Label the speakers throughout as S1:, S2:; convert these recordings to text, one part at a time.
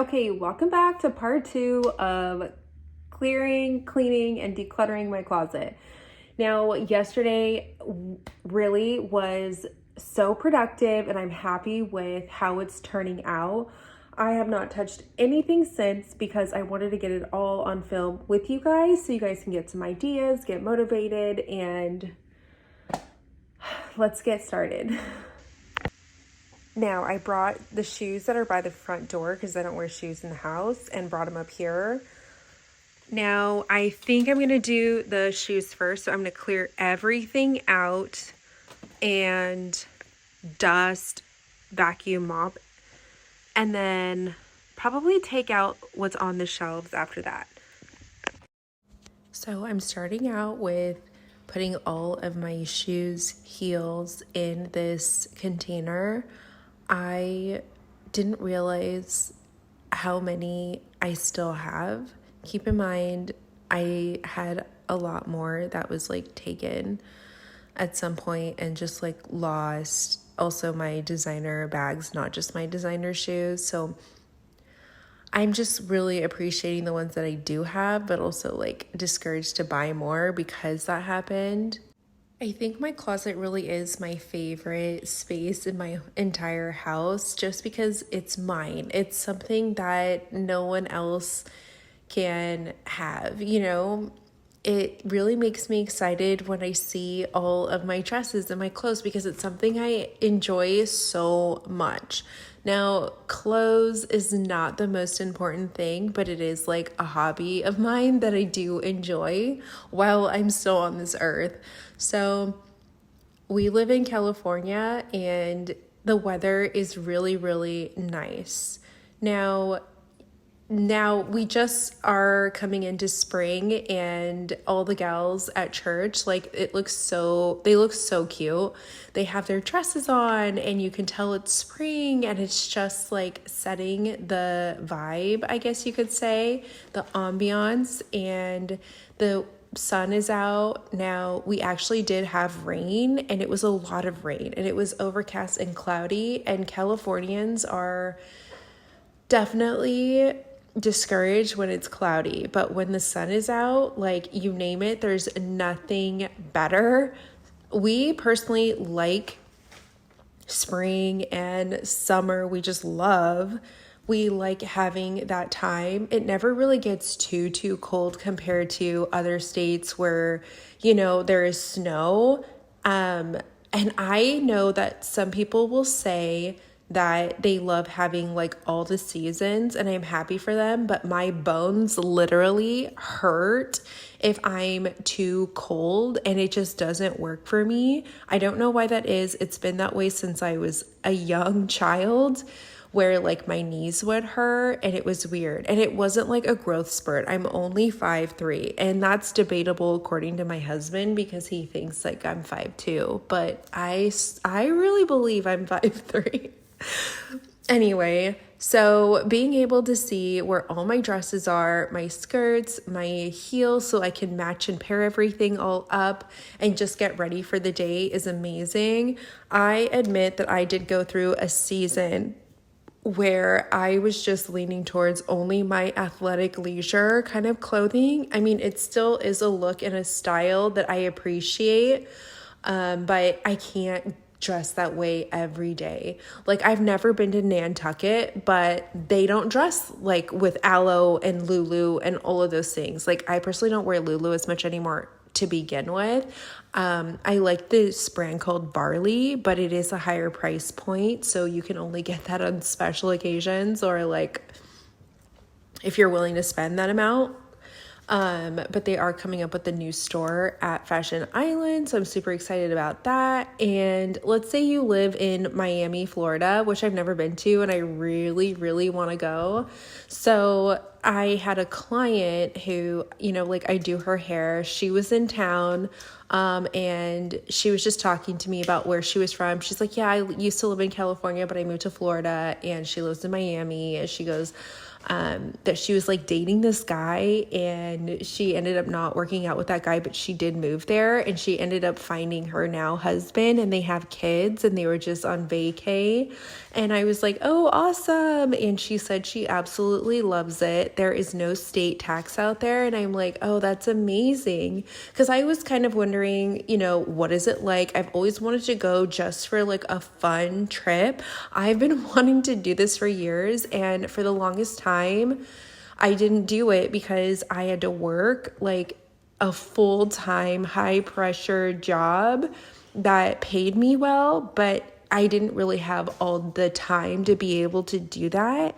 S1: Okay, welcome back to part 2 of clearing, cleaning, and decluttering my closet. Now, yesterday really was so productive and I'm happy with how it's turning out. I have not touched anything since because I wanted to get it all on film with you guys so you guys can get some ideas, get motivated, and let's get started. Now, I brought the shoes that are by the front door because I don't wear shoes in the house and brought them up here. Now, I think I'm going to do the shoes first. So I'm going to clear everything out and dust, vacuum mop, and then probably take out what's on the shelves after that. So I'm starting out with putting all of my shoes, heels in this container. I didn't realize how many I still have. Keep in mind, I had a lot more that was like taken at some point and just like lost. Also my designer bags, not just my designer shoes. So I'm just really appreciating the ones that I do have, but also like discouraged to buy more because that happened. I think my closet really is my favorite space in my entire house just because it's mine. It's something that no one else can have, It really makes me excited when I see all of my dresses and my clothes because it's something I enjoy so much. Now, clothes is not the most important thing, but it is like a hobby of mine that I do enjoy while I'm still on this earth. So we live in California and the weather is really, really nice. Now we just are coming into spring and all the gals at church, like they look so cute. They have their dresses on and you can tell it's spring and it's just like setting the vibe, I guess you could say, the ambiance, and the sun is out. Now we actually did have rain and it was a lot of rain and it was overcast and cloudy, and Californians are definitely discouraged when it's cloudy, but when the sun is out, like you name it, there's nothing better. We personally like spring and summer. We just love. We like having that time. It never really gets too cold compared to other states where, there is snow. And I know that some people will say that they love having like all the seasons, and I'm happy for them, but my bones literally hurt if I'm too cold and it just doesn't work for me. I don't know why that is. It's been that way since I was a young child, where like my knees would hurt and it was weird. And it wasn't like a growth spurt. I'm only 5'3", and that's debatable according to my husband because he thinks like I'm 5'2", but I really believe I'm 5'3". Anyway, so being able to see where all my dresses are, my skirts, my heels, so I can match and pair everything all up and just get ready for the day is amazing. I admit that I did go through a season where I was just leaning towards only my athletic leisure kind of clothing. I mean, it still is a look and a style that I appreciate, but I can't dress that way every day. Like, I've never been to Nantucket, but they don't dress like with Aloe and Lulu and all of those things. Like, I personally don't wear Lulu as much anymore to begin with. I like this brand called Barley, but it is a higher price point, so you can only get that on special occasions or like if you're willing to spend that amount. But they are coming up with a new store at Fashion Island, so I'm super excited about that. And let's say you live in Miami, Florida, which I've never been to, and I really, really want to go. So I had a client who, like I do her hair. She was in town, and she was just talking to me about where she was from. She's like, yeah, I used to live in California, but I moved to Florida, and she lives in Miami. And she goes, that she was like dating this guy, and she ended up not working out with that guy, but she did move there, and she ended up finding her now husband, and they have kids, and they were just on vacay. And I was like, oh, awesome. And she said she absolutely loves it. There is no state tax out there. And I'm like, oh, that's amazing. Because I was kind of wondering, what is it like? I've always wanted to go just for like a fun trip. I've been wanting to do this for years. And for the longest time, I didn't do it because I had to work like a full-time, high-pressure job that paid me well, but I didn't really have all the time to be able to do that.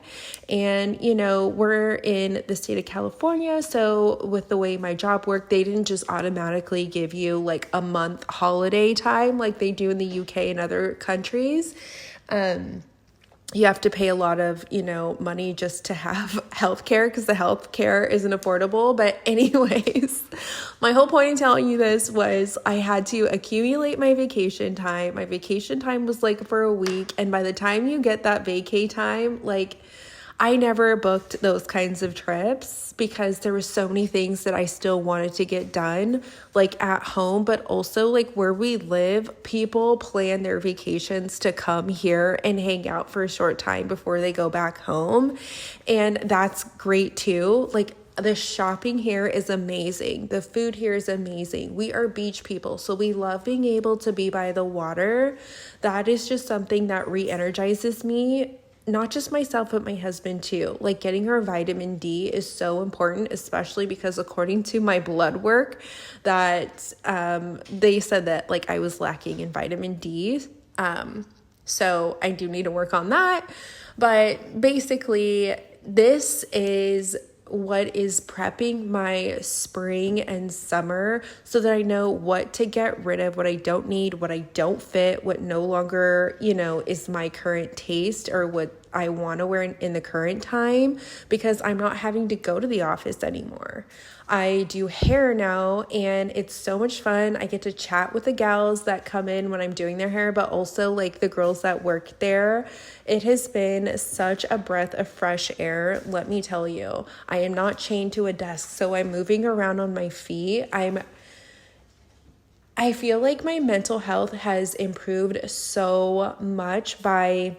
S1: And, we're in the state of California. So with the way my job worked, they didn't just automatically give you like a month holiday time like they do in the UK and other countries. You have to pay a lot of, money just to have healthcare because the healthcare isn't affordable. But anyways, my whole point in telling you this was I had to accumulate my vacation time. My vacation time was like for a week. And by the time you get that vacay time, like I never booked those kinds of trips because there were so many things that I still wanted to get done, like at home, but also like where we live, people plan their vacations to come here and hang out for a short time before they go back home. And that's great too. Like the shopping here is amazing. The food here is amazing. We are beach people, so we love being able to be by the water. That is just something that re-energizes me. Not just myself, but my husband too. Like getting our vitamin D is so important, especially because according to my blood work that they said that like I was lacking in vitamin D. So I do need to work on that. But basically, this is what is prepping my spring and summer so that I know what to get rid of, what I don't need, what I don't fit, what no longer, is my current taste or what I want to wear in the current time, because I'm not having to go to the office anymore. I do hair now and it's so much fun. I get to chat with the gals that come in when I'm doing their hair, but also like the girls that work there. It has been such a breath of fresh air. Let me tell you, I am not chained to a desk, so I'm moving around on my feet. I feel like my mental health has improved so much by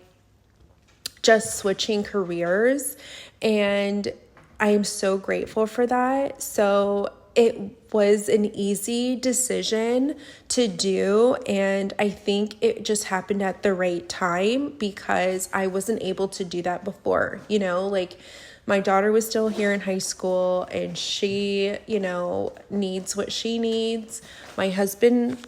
S1: just switching careers, and I am so grateful for that. So it was an easy decision to do, and I think it just happened at the right time because I wasn't able to do that before. Like my daughter was still here in high school and she, needs what she needs. My husband,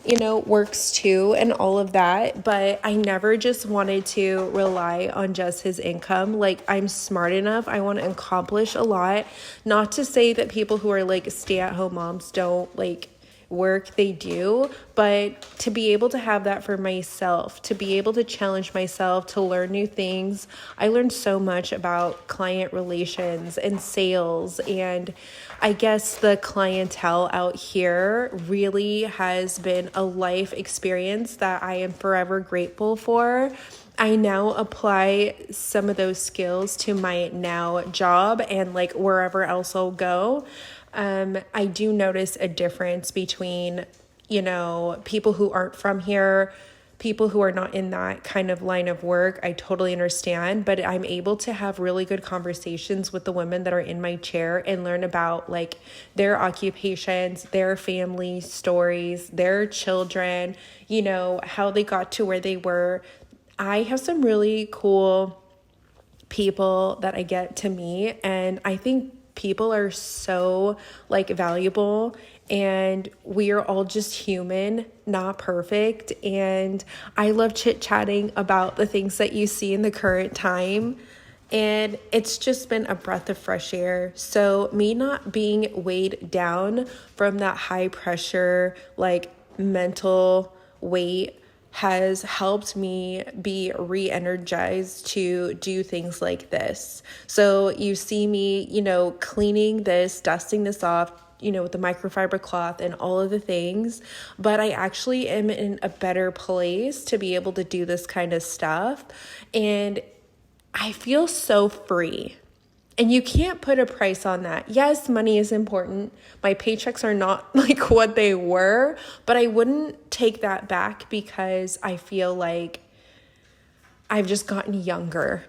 S1: works too and all of that, but I never just wanted to rely on just his income. Like I'm smart enough. I want to accomplish a lot. Not to say that people who are like stay-at-home moms don't like work, they do, but to be able to have that for myself, to be able to challenge myself, to learn new things. I learned so much about client relations and sales, and I guess the clientele out here really has been a life experience that I am forever grateful for. I now apply some of those skills to my now job and like wherever else I'll go. I do notice a difference between, people who aren't from here, people who are not in that kind of line of work. I totally understand, but I'm able to have really good conversations with the women that are in my chair and learn about like their occupations, their family stories, their children, how they got to where they were. I have some really cool people that I get to meet, and I think people are so like valuable, and we are all just human, not perfect. And I love chit-chatting about the things that you see in the current time. And it's just been a breath of fresh air. So me not being weighed down from that high pressure, like mental weight has helped me be re-energized to do things like this. So you see me, cleaning this, dusting this off, with the microfiber cloth and all of the things, but I actually am in a better place to be able to do this kind of stuff. And I feel so free. And you can't put a price on that. Yes, money is important. My paychecks are not like what they were, but I wouldn't take that back because I feel like I've just gotten younger.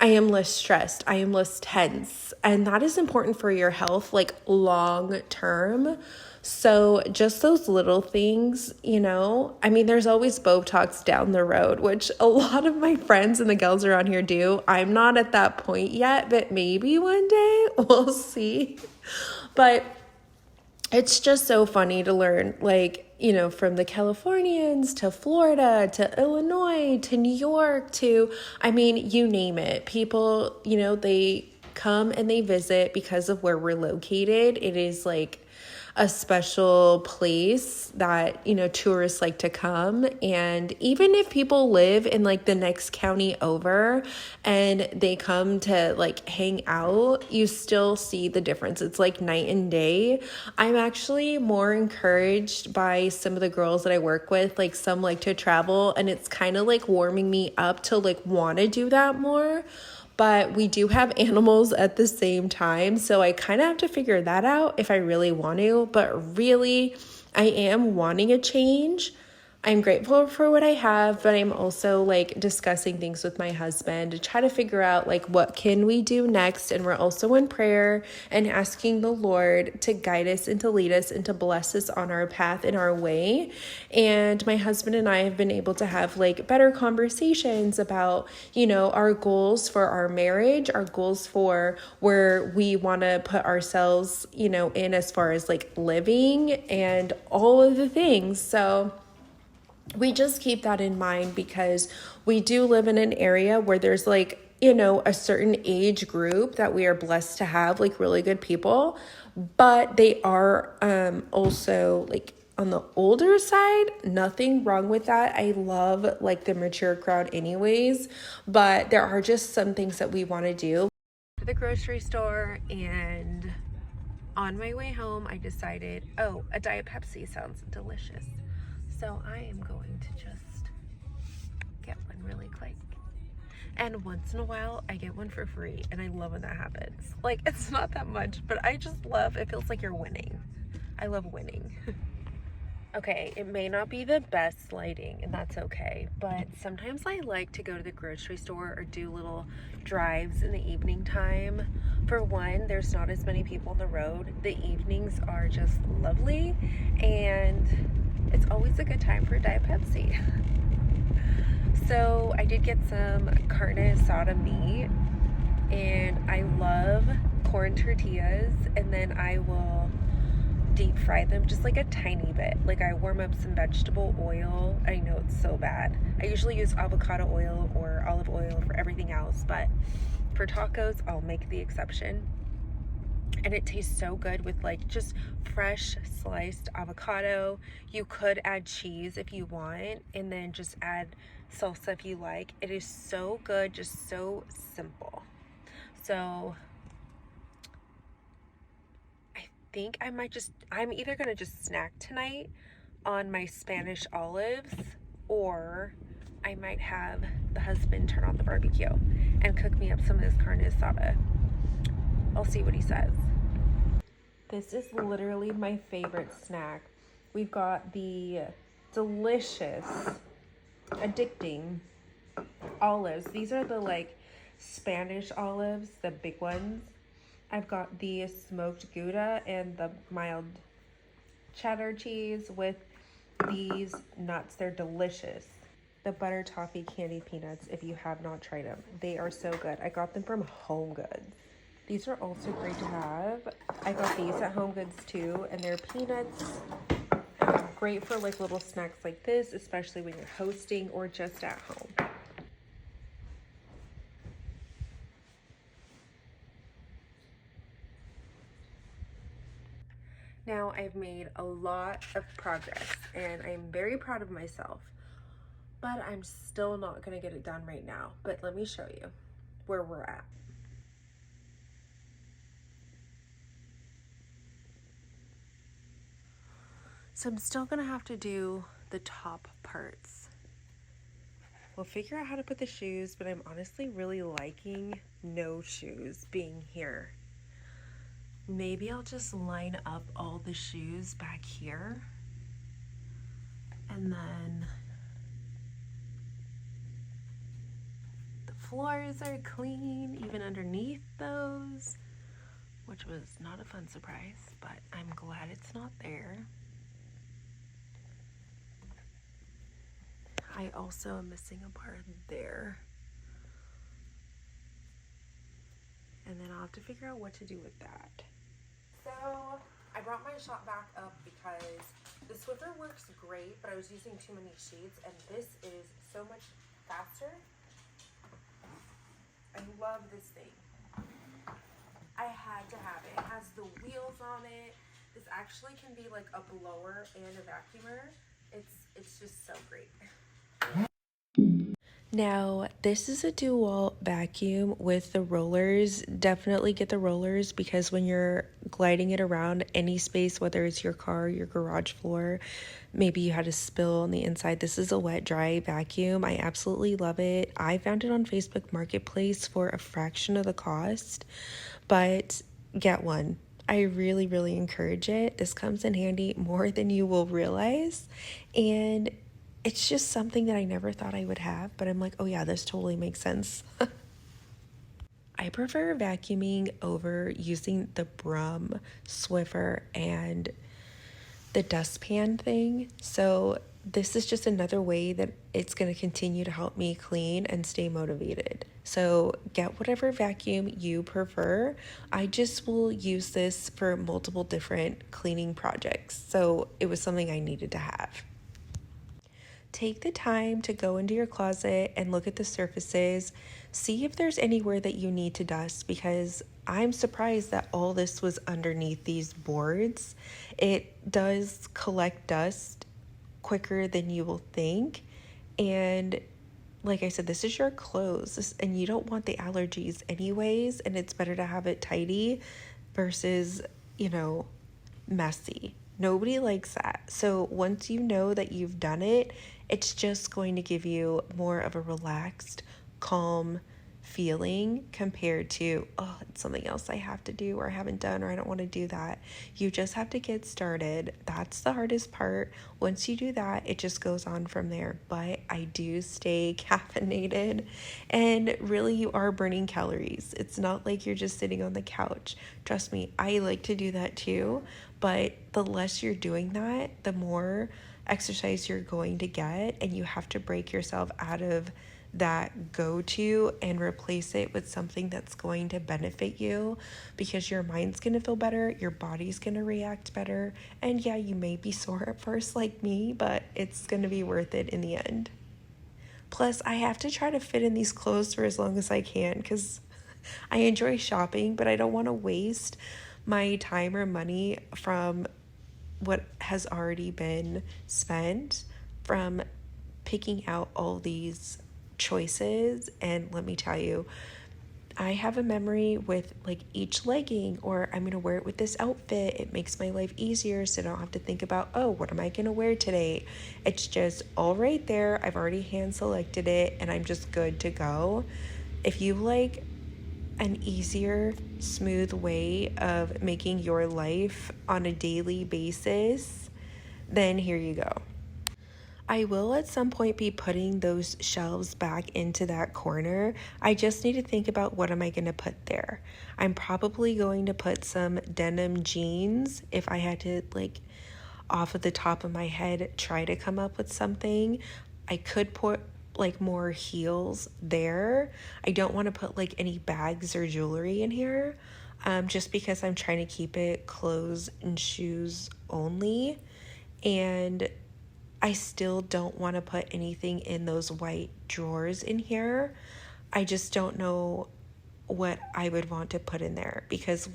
S1: I am less stressed. I am less tense. And that is important for your health, like long term. So just those little things, you know, I mean, there's always Botox down the road, which a lot of my friends and the girls around here do. I'm not at that point yet, but maybe one day we'll see. But it's just so funny to learn, like, you know, from the Californians to Florida to Illinois to New York to, I mean, you name it. People, you know, they come and they visit because of where we're located. It is like a special place that, you know, tourists like to come. And even if people live in like the next county over and they come to like hang out, you still see the difference. It's like night and day. I'm actually more encouraged by some of the girls that I work with. Like some like to travel, and it's kind of like warming me up to like want to do that more. But we do have animals at the same time, so I kind of have to figure that out if I really want to. But really, I am wanting a change. I'm grateful for what I have, but I'm also like discussing things with my husband to try to figure out like what can we do next. And we're also in prayer and asking the Lord to guide us and to lead us and to bless us on our path and our way. And my husband and I have been able to have like better conversations about, you know, our goals for our marriage, our goals for where we want to put ourselves, you know, in as far as like living and all of the things. So we just keep that in mind because we do live in an area where there's like, you know, a certain age group that we are blessed to have like really good people, but they are also like on the older side. Nothing wrong with that. I love like the mature crowd anyways, but there are just some things that we want to do. To the grocery store, and on my way home I decided, oh, a Diet Pepsi sounds delicious. So I am going to just get one really quick. And once in a while, I get one for free. And I love when that happens. Like, it's not that much, but I just love, it feels like you're winning. I love winning. Okay, it may not be the best lighting, and that's okay. But sometimes I like to go to the grocery store or do little drives in the evening time. For one, there's not as many people on the road. The evenings are just lovely. And it's always a good time for Diet Pepsi. So I did get some carne asada meat, and I love corn tortillas, and then I will deep fry them just like a tiny bit. Like I warm up some vegetable oil. I know it's so bad. I usually use avocado oil or olive oil for everything else, but for tacos, I'll make the exception. And it tastes so good with like just fresh sliced avocado. You could add cheese if you want, and then just add salsa if you like. It is so good, just so simple. So I think I'm either gonna just snack tonight on my Spanish olives, or I might have the husband turn on the barbecue and cook me up some of this carne asada. I'll see what he says. This is literally my favorite snack. We've got the delicious, addicting olives. These are the like Spanish olives, the big ones. I've got the smoked Gouda and the mild cheddar cheese with these nuts. They're delicious. The butter toffee candy peanuts, if you have not tried them. They are so good. I got them from Home Goods. These are also great to have. I got these at Home Goods too, and they're peanuts. Great for like little snacks like this, especially when you're hosting or just at home. Now I've made a lot of progress and I'm very proud of myself, but I'm still not gonna get it done right now. But let me show you where we're at. So I'm still gonna have to do the top parts. we'll figure out how to put the shoes, but I'm honestly really liking no shoes being here. Maybe I'll just line up all the shoes back here, and then the floors are clean even underneath those, which was not a fun surprise, but I'm glad it's not there. I also am missing a part there. And then I'll have to figure out what to do with that. So I brought my shop back up because the Swiffer works great, but I was using too many sheets, and this is so much faster. I love this thing. I had to have it. It has the wheels on it. This actually can be like a blower and a vacuumer. It's just so great. Now, this is a dual vacuum with the rollers. Definitely get the rollers because when you're gliding it around any space, whether it's your car, your garage floor, maybe you had a spill on the inside, this is a wet dry vacuum. I absolutely love it. I found it on Facebook Marketplace for a fraction of the cost, but get one. I really, really encourage it. This comes in handy more than you will realize, and it's just something that I never thought I would have, but I'm like, oh yeah, this totally makes sense. I prefer vacuuming over using the Brum, Swiffer, and the dustpan thing. So this is just another way that it's going to continue to help me clean and stay motivated. So get whatever vacuum you prefer. I just will use this for multiple different cleaning projects. So it was something I needed to have. Take the time to go into your closet and look at the surfaces. See if there's anywhere that you need to dust, because I'm surprised that all this was underneath these boards. It does collect dust quicker than you will think. And like I said, this is your clothes and you don't want the allergies anyways. And it's better to have it tidy versus, messy. Nobody likes that. So once you know that you've done it, it's just going to give you more of a relaxed, calm feeling compared to, oh, it's something else I have to do or I haven't done or I don't want to do that. You just have to get started. That's the hardest part. Once you do that, it just goes on from there. But I do stay caffeinated, and really you are burning calories. It's not like you're just sitting on the couch. Trust me, I like to do that too, but the less you're doing that, the more exercise you're going to get, and you have to break yourself out of that go-to and replace it with something that's going to benefit you, because your mind's going to feel better, your body's going to react better, and yeah, you may be sore at first like me, but it's going to be worth it in the end. Plus, I have to try to fit in these clothes for as long as I can because I enjoy shopping, but I don't want to waste my time or money from what has already been spent from picking out all these choices. And let me tell you, I have a memory with like each legging, or I'm going to wear it with this outfit. It makes my life easier so I don't have to think about, oh, what am I going to wear today? It's just all right there. I've already hand selected it and I'm just good to go. If you like an easier, smooth way of making your life on a daily basis, then here you go. I will at some point be putting those shelves back into that corner. I just need to think about what am I going to put there. I'm probably going to put some denim jeans if I had to, like, off of the top of my head, try to come up with something. I could put like more heels there. I don't want to put like any bags or jewelry in here, just because I'm trying to keep it clothes and shoes only. And I still don't want to put anything in those white drawers in here. I just don't know what I would want to put in there, because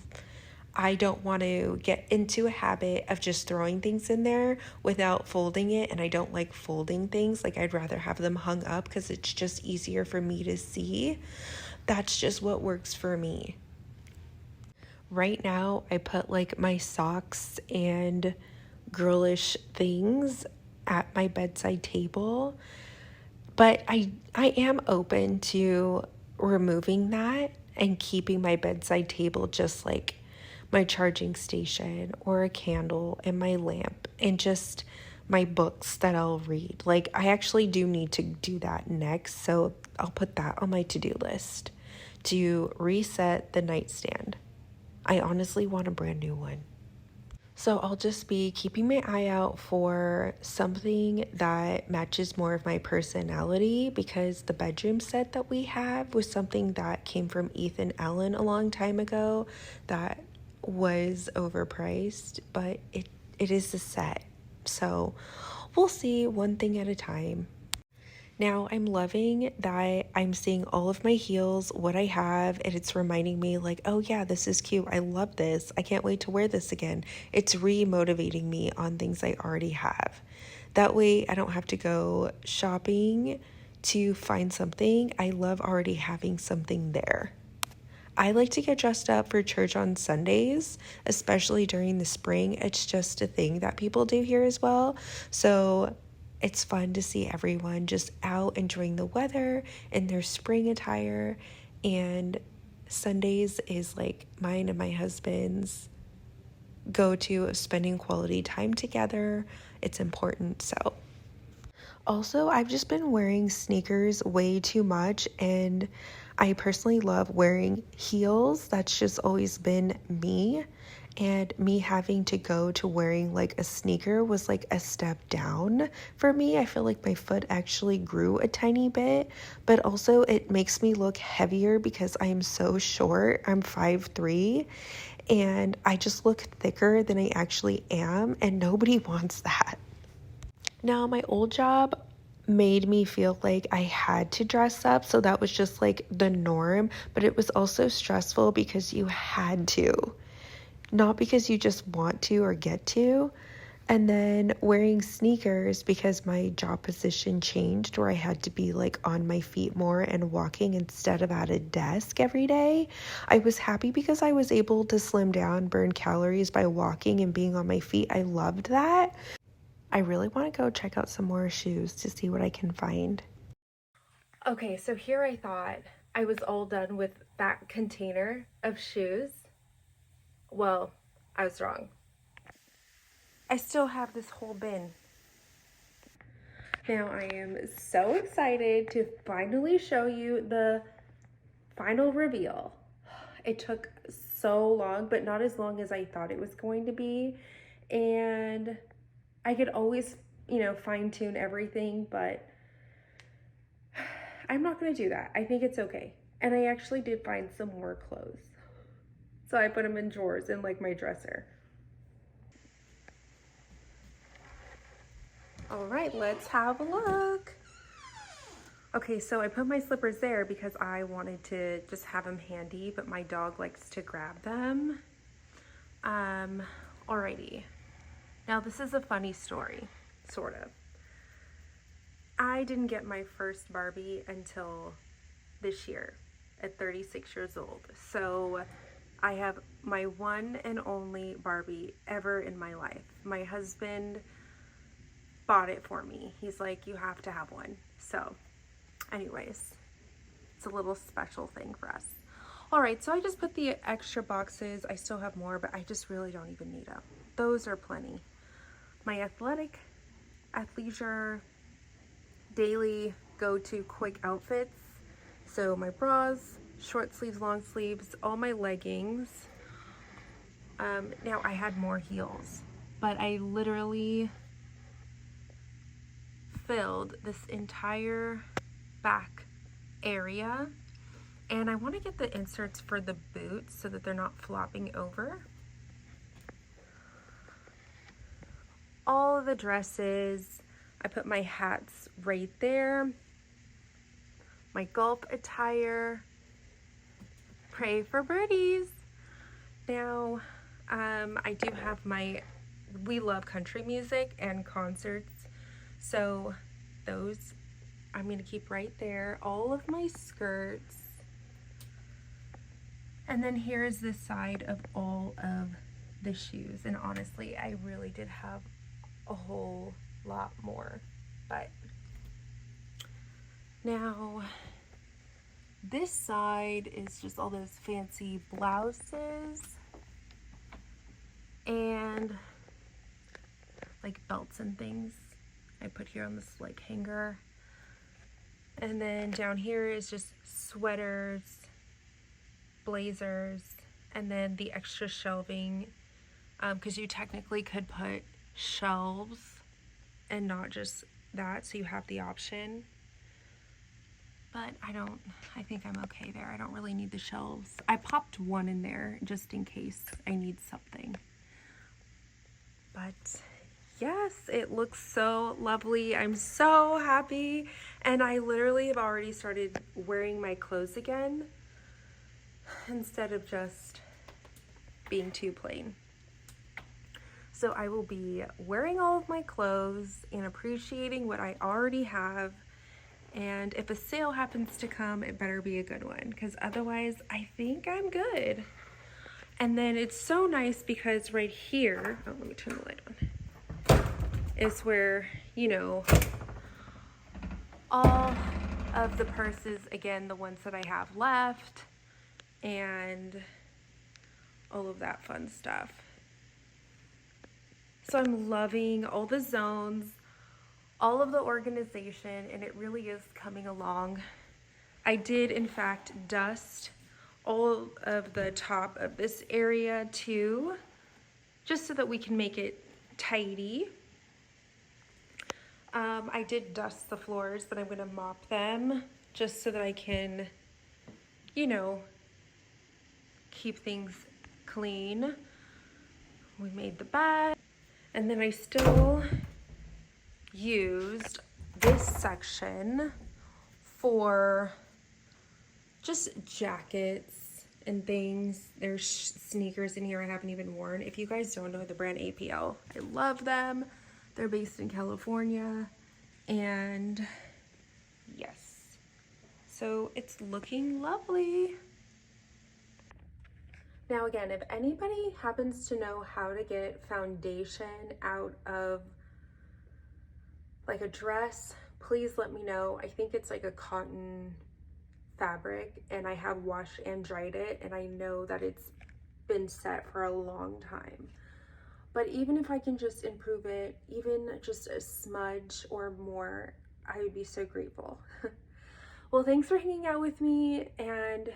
S1: I don't want to get into a habit of just throwing things in there without folding it. And I don't like folding things. Like, I'd rather have them hung up because it's just easier for me to see. That's just what works for me. Right now, I put like my socks and girlish things at my bedside table. But I am open to removing that and keeping my bedside table just like my charging station or a candle and my lamp and just my books that I'll read. Like, I actually do need to do that next, so I'll put that on my to-do list to reset the nightstand. I honestly want a brand new one. So I'll just be keeping my eye out for something that matches more of my personality, because the bedroom set that we have was something that came from Ethan Allen a long time ago that was overpriced, but it is a set. So we'll see, one thing at a time. Now I'm loving that I'm seeing all of my heels, what I have, and it's reminding me like, oh yeah, this is cute. I love this. I can't wait to wear this again. It's re-motivating me on things I already have. That way I don't have to go shopping to find something. I love already having something there. I like to get dressed up for church on Sundays, especially during the spring. It's just a thing that people do here as well. So it's fun to see everyone just out enjoying the weather in their spring attire. And Sundays is like mine and my husband's go to of spending quality time together. It's important. So also, I've just been wearing sneakers way too much, and I personally love wearing heels. That's just always been me. And me having to go to wearing like a sneaker was like a step down for me. I feel like my foot actually grew a tiny bit, but also it makes me look heavier because I am so short. I'm 5'3", and I just look thicker than I actually am, and nobody wants that. Now, my old job made me feel like I had to dress up, so that was just like the norm, but it was also stressful because you had to, not because you just want to or get to. And then wearing sneakers because my job position changed where I had to be like on my feet more and walking instead of at a desk every day. I was happy because I was able to slim down, burn calories by walking and being on my feet. I loved that. I really want to go check out some more shoes to see what I can find. Okay, so here I thought I was all done with that container of shoes. Well, I was wrong. I still have this whole bin. Now I am so excited to finally show you the final reveal. It took so long, but not as long as I thought it was going to be. And I could always, fine tune everything, but I'm not going to do that. I think it's okay. And I actually did find some more clothes. So I put them in drawers in like my dresser. All right, let's have a look. Okay, so I put my slippers there because I wanted to just have them handy, but my dog likes to grab them. Alrighty. Now this is a funny story, sort of. I didn't get my first Barbie until this year at 36 years old. So I have my one and only Barbie ever in my life. My husband bought it for me. He's like, you have to have one. So anyways, it's a little special thing for us. All right, so I just put the extra boxes. I still have more, but I just really don't even need them. Those are plenty. My athleisure, daily go-to quick outfits. So my bras, short sleeves, long sleeves, all my leggings. Now I had more heels, but I literally filled this entire back area, and I want to get the inserts for the boots so that they're not flopping over. All of the dresses, I put my hats right there, my golf attire, pray for birdies. Now, I do have we love country music and concerts, so those I'm going to keep right there. All of my skirts. And then here's the side of all of the shoes. And honestly, I really did have a whole lot more, but Now, this side is just all those fancy blouses and like belts and things I put here on this like hanger. And then down here is just sweaters, blazers, and then the extra shelving, because you technically could put shelves and not just that, so you have the option. But I think I'm okay there. I don't really need the shelves. I popped one in there just in case I need something. But yes, it looks so lovely. I'm so happy. And I literally have already started wearing my clothes again instead of just being too plain. So I will be wearing all of my clothes and appreciating what I already have. And if a sale happens to come, it better be a good one, because otherwise I think I'm good. And then it's so nice because right here, oh, let me turn the light on, is where, you know, all of the purses, again, the ones that I have left, and all of that fun stuff. So I'm loving all the zones, all of the organization, and it really is coming along. I did, in fact, dust all of the top of this area too, just so that we can make it tidy. I did dust the floors, but I'm gonna mop them just so that I can, you know, keep things clean. We made the bed, and then I still used this section for just jackets and things. There's sneakers in here I haven't even worn. If you guys don't know the brand APL, I love them. They're based in California, and yes, so it's looking lovely. Now again, if anybody happens to know how to get foundation out of like a dress, please let me know. I think it's like a cotton fabric, and I have washed and dried it, and I know that it's been set for a long time. But even if I can just improve it, even just a smudge or more, I would be so grateful. Well, thanks for hanging out with me, and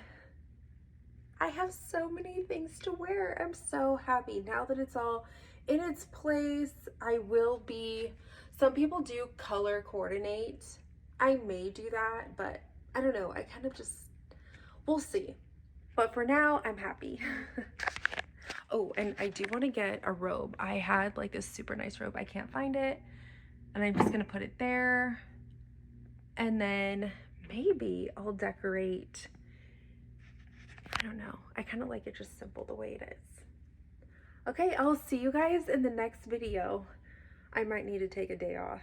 S1: I have so many things to wear. I'm so happy now that it's all in its place. I will be, some people do color coordinate. I may do that, but I don't know. I kind of just, we'll see. But for now, I'm happy. Oh, and I do want to get a robe. I had like this super nice robe. I can't find it. And I'm just going to put it there. And then maybe I'll decorate. I don't know. I kind of like it just simple the way it is. Okay, I'll see you guys in the next video. I might need to take a day off.